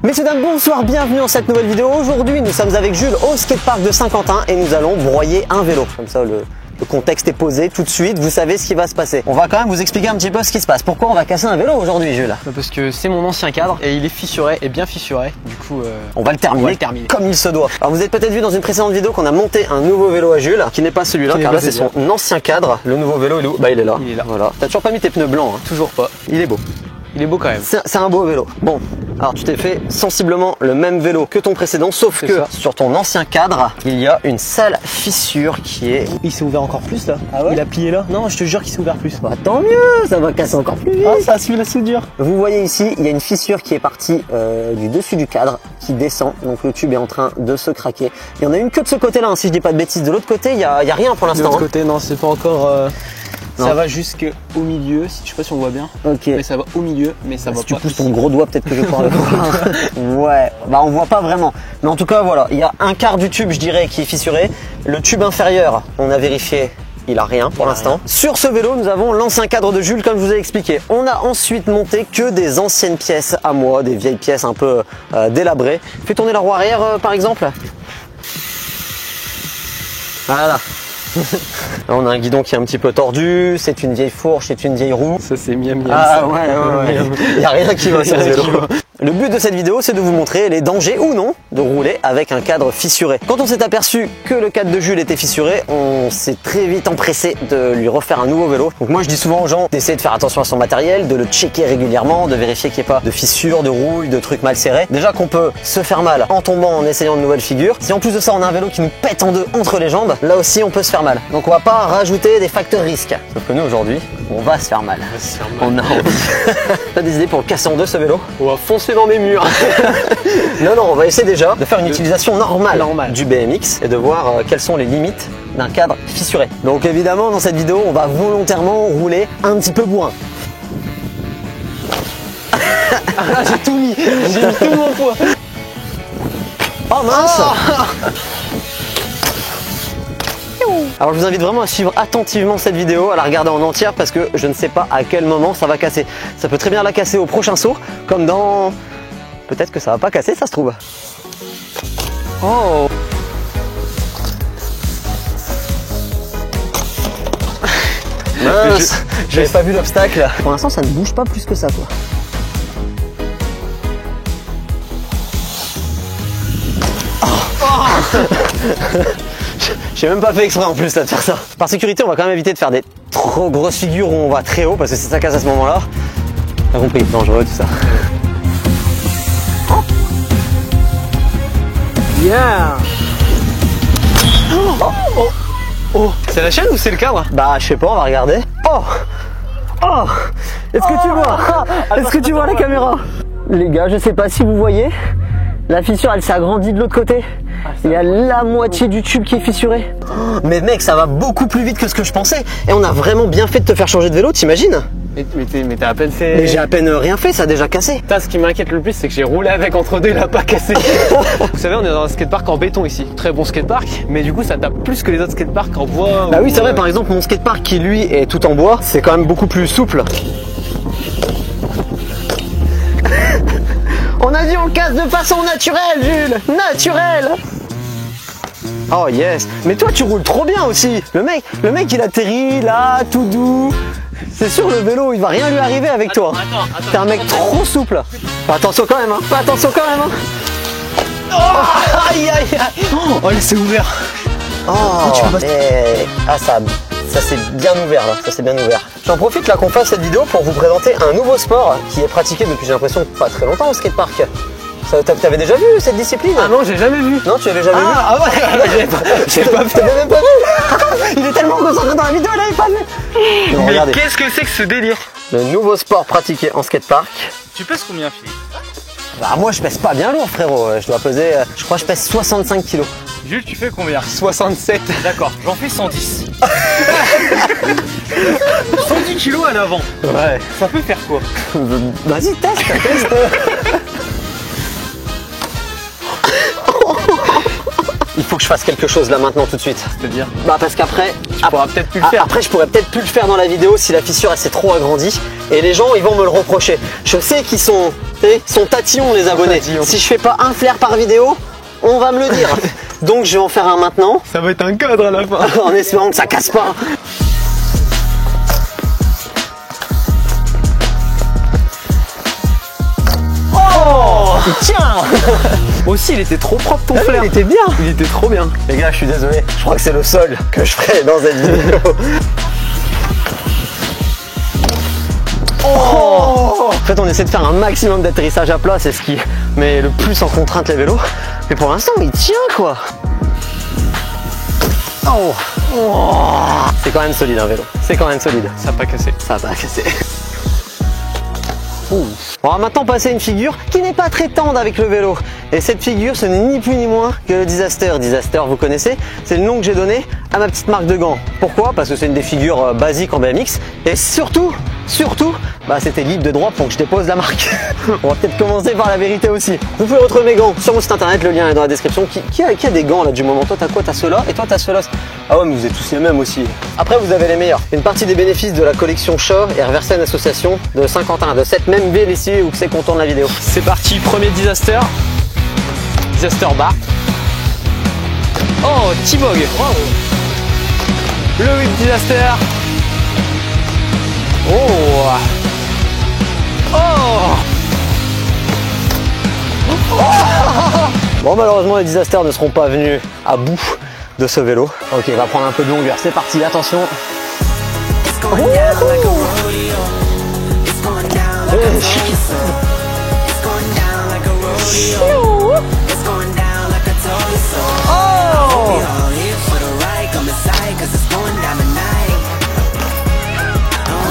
Messieurs, dames, bonsoir, bienvenue dans cette nouvelle vidéo. Aujourd'hui, nous sommes avec Jules au skatepark de Saint-Quentin et nous allons broyer un vélo. Comme ça, le contexte est posé tout de suite, vous savez ce qui va se passer. On va quand même vous expliquer un petit peu ce qui se passe. Pourquoi on va casser un vélo aujourd'hui, Jules? Parce que c'est mon ancien cadre et il est fissuré et bien fissuré. Du coup, on va le terminer comme il se doit. Alors vous avez peut-être vu dans une précédente vidéo qu'on a monté un nouveau vélo à Jules, qui n'est pas celui-là, car là c'est son ancien cadre. Le nouveau vélo, il est où? Bah il est là. Il est là. Voilà. T'as toujours pas mis tes pneus blancs, hein? Toujours pas. Il est beau. Il est beau quand même. C'est un beau vélo. Bon, alors tu t'es fait sensiblement le même vélo que ton précédent, sauf que sur ton ancien cadre, il y a une sale fissure qui est... Il s'est ouvert encore plus là. Ah ouais? Il a plié là. Non, je te jure qu'il s'est ouvert plus. Bah tant mieux, ça va casser encore plus vite. Ah, ça a suivi la soudure. Vous voyez ici, il y a une fissure qui est partie du dessus du cadre, qui descend, donc le tube est en train de se craquer. Il y en a une que de ce côté-là, hein, si je dis pas de bêtises. De l'autre côté, il y a rien pour De l'instant. l'autre côté, non, c'est pas encore... Non. Ça va jusqu'au milieu, je sais pas si on voit bien. Ok. Mais ça va au milieu, mais ça va si tu pas. pousses ton gros doigt, peut-être que je pourrai le voir. Ouais, bah on voit pas vraiment. Mais en tout cas, voilà, il y a un quart du tube, je dirais, qui est fissuré. Le tube inférieur, on a vérifié, il a rien pour l'instant. Sur ce vélo, nous avons l'ancien cadre de Jules, comme je vous ai expliqué. On a ensuite monté que des anciennes pièces à moi, des vieilles pièces un peu délabrées. Fais tourner la roue arrière, par exemple. Voilà. Là, on a un guidon qui est un petit peu tordu, c'est une vieille fourche, c'est une vieille roue. Ça c'est miam miam. Ah ouais. Il n'y a rien qui va sur ce vélo. Le but de cette vidéo, c'est de vous montrer les dangers ou non de rouler avec un cadre fissuré. Quand on s'est aperçu que le cadre de Jules était fissuré, on s'est très vite empressé de lui refaire un nouveau vélo. Donc moi je dis souvent aux gens d'essayer de faire attention à son matériel, de le checker régulièrement, de vérifier qu'il n'y ait pas de fissures, de rouilles, de trucs mal serrés. Déjà qu'on peut se faire mal en tombant, en essayant de nouvelles figures. Si en plus de ça on a un vélo qui nous pète en deux entre les jambes, là aussi on peut se faire mal. Donc on va pas rajouter des facteurs risques. Sauf que nous aujourd'hui, on va se faire mal. On a envie. T'as des idées pour le casser en deux ce vélo? On va foncer dans les murs. Non, on va essayer déjà de faire une utilisation normale du BMX et de voir quelles sont les limites d'un cadre fissuré. Donc évidemment, dans cette vidéo, on va volontairement rouler un petit peu bourrin. Ah, j'ai tout mis. J'ai mis tout mon poids. Oh mince! Alors je vous invite vraiment à suivre attentivement cette vidéo, à la regarder en entière parce que je ne sais pas à quel moment ça va casser. Ça peut très bien la casser au prochain saut, comme dans... Peut-être que ça va pas casser, ça se trouve. Oh! Mince! J'avais pas vu l'obstacle. Pour l'instant, ça ne bouge pas plus que ça, quoi. J'ai même pas fait exprès en plus là de faire ça. Par sécurité, on va quand même éviter de faire des trop grosses figures où on va très haut parce que c'est ça casse à ce moment-là. T'as compris, dangereux tout ça. Yeah! Oh! C'est la chaîne ou c'est le cadre? Bah je sais pas, on va regarder. Oh! Est-ce que tu vois? Est-ce que tu vois la caméra? Les gars, je sais pas si vous voyez. La fissure, elle s'est agrandie de l'autre côté. Il y a la moitié du tube qui est fissuré. Mais mec, ça va beaucoup plus vite que ce que je pensais. Et on a vraiment bien fait de te faire changer de vélo, t'imagines? Mais t'as à peine fait... Mais j'ai à peine rien fait, ça a déjà cassé. Putain, ce qui m'inquiète le plus, c'est que j'ai roulé avec entre deux, il a pas cassé. Vous savez, on est dans un skatepark en béton ici. Très bon skatepark, mais du coup, ça tape plus que les autres skateparks en bois. Bah oui, c'est vrai, par exemple, mon skatepark qui lui est tout en bois, c'est quand même beaucoup plus souple. On a dit on casse de façon naturelle, Jules. Naturelle. Oh yes. Mais toi tu roules trop bien aussi. Le mec il atterrit là, tout doux. C'est sûr le vélo il va rien lui arriver avec toi. Attends. T'es un mec trop souple. Fais attention quand même hein. Fais attention quand même hein. Oh, aïe. Oh, il s'est ouvert. Oh, ça c'est bien ouvert là, ça c'est bien ouvert. J'en profite là qu'on fasse cette vidéo pour vous présenter un nouveau sport qui est pratiqué depuis j'ai l'impression pas très longtemps au skatepark. T'avais déjà vu cette discipline? Ah non, j'ai jamais vu. Non, tu avais jamais vu? Ah ouais, j'ai pas vu. T'avais même pas vu. Il est tellement concentré dans la vidéo, il avait pas vu. Mais regardez. Qu'est-ce que c'est que ce délire? Le nouveau sport pratiqué en skatepark. Tu pèses combien, Philippe? Bah moi je pèse pas bien lourd frérot, je dois peser, je crois que je pèse 65 kilos. Jules, tu fais combien? 67. D'accord, j'en fais 110. 110 kilos à l'avant. Ouais. Ça peut faire quoi? Vas-y, teste. faut que je fasse quelque chose là maintenant tout de suite. C'est-à-dire, Bah parce qu'après, tu pourras peut-être plus le faire. Après je pourrais peut-être plus le faire dans la vidéo si la fissure elle s'est trop agrandie et les gens ils vont me le reprocher. Je sais qu'ils sont, sont tatillons les abonnés. Tatillons. Si je fais pas un flair par vidéo, on va me le dire. Donc je vais en faire un maintenant Ça va être un cadre à la fin. en espérant que ça casse pas. Oh, tiens. Aussi, il était trop propre ton flair. Il était bien. Il était trop bien. Les gars, je suis désolé. Je crois que c'est le sol que je ferai dans cette vidéo. Oh. En fait, on essaie de faire un maximum d'atterrissage à plat, c'est ce qui met le plus en contrainte les vélos. Mais pour l'instant, il tient quoi. Oh. Oh. C'est quand même solide un vélo. C'est quand même solide. Ça n'a pas cassé. Ça va casser. On va maintenant passer à une figure qui n'est pas très tendre avec le vélo. Et cette figure, ce n'est ni plus ni moins que le Disaster. Disaster, vous connaissez, c'est le nom que j'ai donné à ma petite marque de gants. Pourquoi? Parce que c'est une des figures basiques en BMX. Et surtout, bah, c'était libre de droit pour que je dépose la marque. On va peut-être commencer par la vérité aussi. Vous pouvez retrouver mes gants sur mon site internet, le lien est dans la description. Qui a des gants là du moment? Toi t'as quoi? T'as ceux-là et toi t'as ceux-là. Ah ouais, mais vous êtes tous les mêmes aussi. Après vous avez les meilleurs. Une partie des bénéfices de la collection Shaw est reversée à une association de Saint-Quentin, de cette même ville ici où c'est qu'on tourne la vidéo. C'est parti, premier Disaster. Disaster bar. Oh, T-Bog. Le whip Disaster. Oh. Oh. Bon, malheureusement les Disasters ne seront pas venus à bout de ce vélo. Ok, on va prendre un peu de longueur, c'est parti, attention.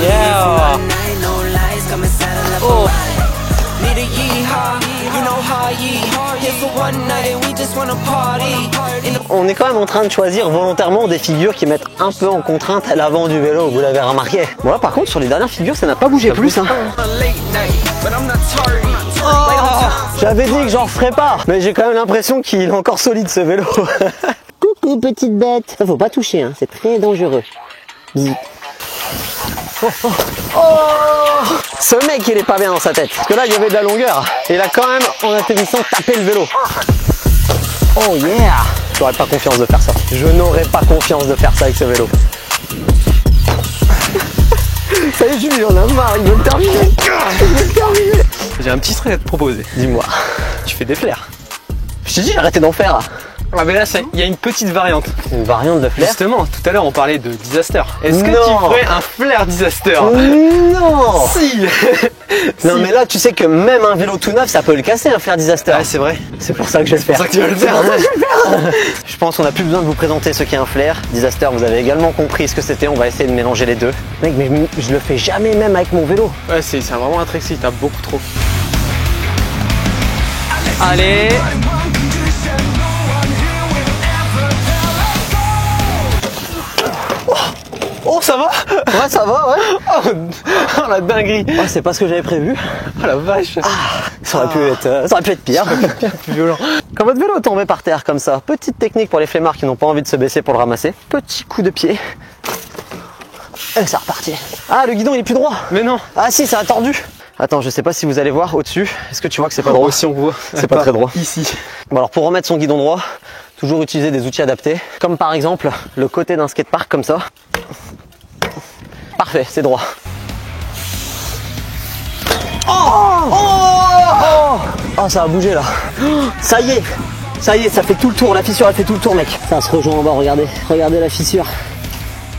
Yeah. Oh. On est quand même en train de choisir volontairement des figures qui mettent un peu en contrainte à l'avant du vélo, vous l'avez remarqué. Bon là par contre sur les dernières figures ça n'a pas bougé plus hein. J'avais dit que j'en referais pas, mais j'ai quand même l'impression qu'il est encore solide ce vélo. Coucou petite bête. Ça faut pas toucher hein, c'est très dangereux. Bisous. Ce mec il est pas bien dans sa tête. Parce que là il y avait de la longueur. Et il a quand même en atterrissant tapé le vélo. Oh yeah. J'aurais pas confiance de faire ça. Je n'aurais pas confiance de faire ça avec ce vélo. Ça y est Jules, il en a marre, il veut le terminer. J'ai un petit truc à te proposer. Dis-moi. Tu fais des flairs. Je t'ai dit arrêtez d'en faire. Ah mais là il y a une petite variante. Une variante de flair. Justement, tout à l'heure on parlait de Disaster. Est-ce que Non. tu ferais un flair Disaster? Non. Si. Non mais là tu sais que même un vélo tout neuf ça peut le casser un flair Disaster. Ah c'est vrai. C'est pour ça que je vais le faire. C'est pour ça que tu vas le faire. Je pense qu'on n'a plus besoin de vous présenter ce qu'est un flair. Disaster, vous avez également compris ce que c'était. On va essayer de mélanger les deux. Mec, mais je le fais jamais même avec mon vélo. Ouais c'est vraiment un trick, t'as beaucoup trop. Allez. Oh ça va? Ouais, ça va, ouais. Oh la dinguerie. Oh, c'est pas ce que j'avais prévu. Oh la vache. Ça aurait pu être pire. Plus violent. Quand votre vélo est tombé par terre comme ça, petite technique pour les flemmards qui n'ont pas envie de se baisser pour le ramasser. Petit coup de pied. Et ça repartit. Ah, le guidon il est plus droit. Mais non. Ah si, ça a tordu. Attends, je sais pas si vous allez voir au-dessus. Est-ce que tu vois que c'est pas droit? Si on voit. C'est pas très droit. Ici. Bon alors pour remettre son guidon droit, toujours utiliser des outils adaptés. Comme par exemple le côté d'un skatepark comme ça. Parfait, c'est droit. Oh, ça a bougé là. Ça y est, ça fait tout le tour. La fissure elle fait tout le tour mec. Ça se rejoint en bas, regardez. Regardez la fissure.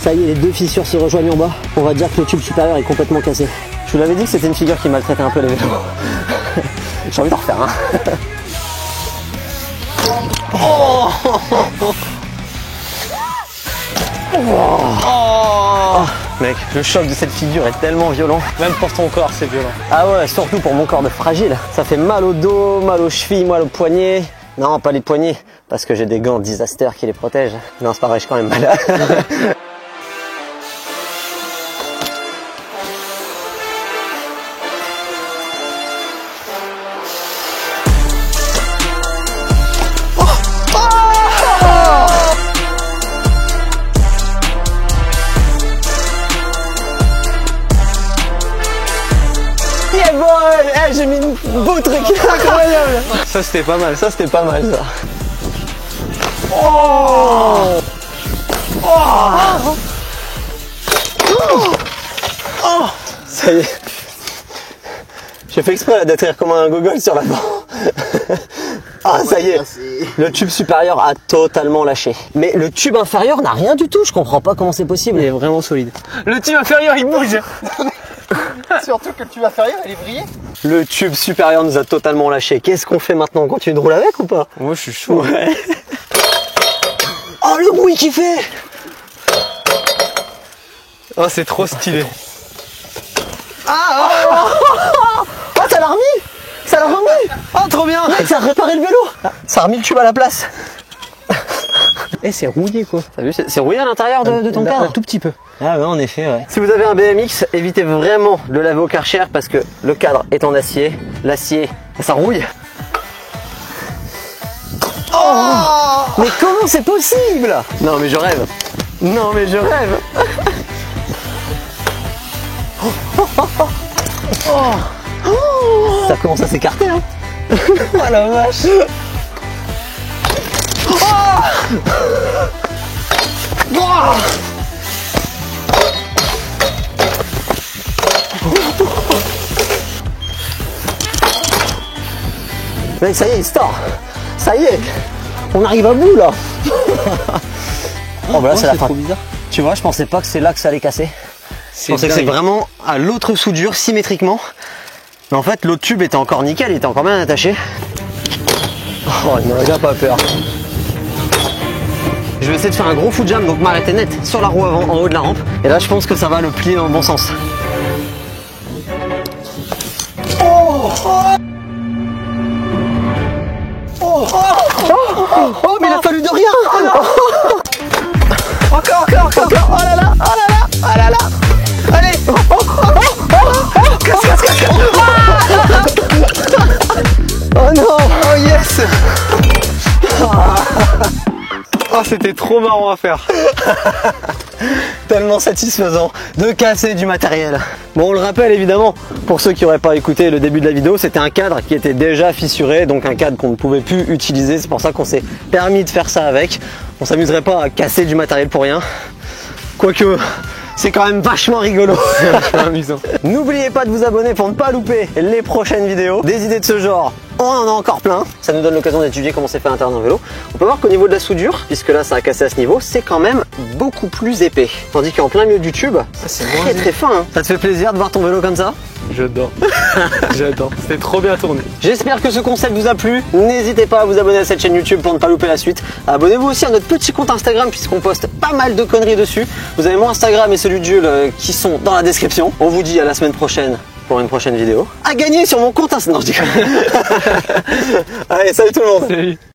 Ça y est, les deux fissures se rejoignent en bas. On va dire que le tube supérieur est complètement cassé. Je vous l'avais dit que c'était une figure qui maltraitait un peu les vélos. J'ai envie d'en refaire un. Mec, le choc de cette figure est tellement violent. Même pour ton corps c'est violent. Ah ouais, surtout pour mon corps de fragile. Ça fait mal au dos, mal aux chevilles, mal aux poignets. Non, pas les poignets, parce que j'ai des gants Disaster qui les protègent. Non, c'est pas vrai, je suis quand même malade. Gros truc incroyable. Ça c'était pas mal. Ça c'était pas mal ça. Ça y est. J'ai fait exprès là d'être comme un gogol sur la barre. Ah ça y est. Le tube supérieur a totalement lâché. Mais le tube inférieur n'a rien du tout. Je comprends pas comment c'est possible. Il est vraiment solide. Le tube inférieur il bouge. Surtout que le tube inférieur, il est vrillé. Le tube supérieur nous a totalement lâché. Qu'est-ce qu'on fait maintenant? On continue de rouler avec ou pas? Moi je suis chaud. Ouais. Oh le bruit qu'il fait! Oh c'est trop stylé. Ah ça l'a remis! Ça l'a remis! Oh trop bien. Mec, ça a réparé le vélo! Ça a remis le tube à la place. Eh c'est rouillé quoi. T'as vu, c'est rouillé à l'intérieur de ton cadre? Un tout petit peu. Ah ouais, en effet, ouais. Si vous avez un BMX, évitez vraiment de le laver au Karcher parce que le cadre est en acier. L'acier, ça rouille. Oh! Mais comment c'est possible? Non mais je rêve. Non mais je rêve. Ça commence à s'écarter hein. Oh la vache. Mec, ça y est, il se tord. Ça y est, on arrive à bout là. Oh bah là c'est la fin. trop bizarre. Tu vois, je pensais pas que c'est là que ça allait casser. Je pensais que c'est vraiment à l'autre soudure symétriquement. Mais en fait l'autre tube était encore nickel, il était encore bien attaché. Oh il n'aurait déjà pas peur. Je vais essayer de faire un gros foot jam, donc m'arrêter net sur la roue avant, en haut de la rampe. Et là je pense que ça va le plier dans le bon sens. Oh mais il a fallu de rien. Encore. Oh là là. Allez. Casse. Oh non. Oh yes. Oh c'était trop marrant à faire. Tellement satisfaisant de casser du matériel. Bon, on le rappelle évidemment, pour ceux qui n'auraient pas écouté le début de la vidéo, c'était un cadre qui était déjà fissuré, donc un cadre qu'on ne pouvait plus utiliser. C'est pour ça qu'on s'est permis de faire ça avec. On s'amuserait pas à casser du matériel pour rien. Quoique, c'est quand même vachement rigolo. C'est amusant. N'oubliez pas de vous abonner pour ne pas louper les prochaines vidéos. Des idées de ce genre, on en a encore plein. Ça nous donne l'occasion d'étudier comment c'est fait à l'intérieur d'un vélo. On peut voir qu'au niveau de la soudure, puisque là ça a cassé à ce niveau, c'est quand même beaucoup plus épais. Tandis qu'en plein milieu du tube, c'est très fin. Hein. Ça te fait plaisir de voir ton vélo comme ça? J'adore. J'adore. C'était trop bien tourné. J'espère que ce concept vous a plu. N'hésitez pas à vous abonner à cette chaîne YouTube pour ne pas louper la suite. Abonnez-vous aussi à notre petit compte Instagram puisqu'on poste pas mal de conneries dessus. Vous avez mon Instagram et celui de Jules qui sont dans la description. On vous dit à la semaine prochaine pour une prochaine vidéo. À gagner sur mon compte Instagram. Non, je dis. Allez, salut tout le monde. Salut.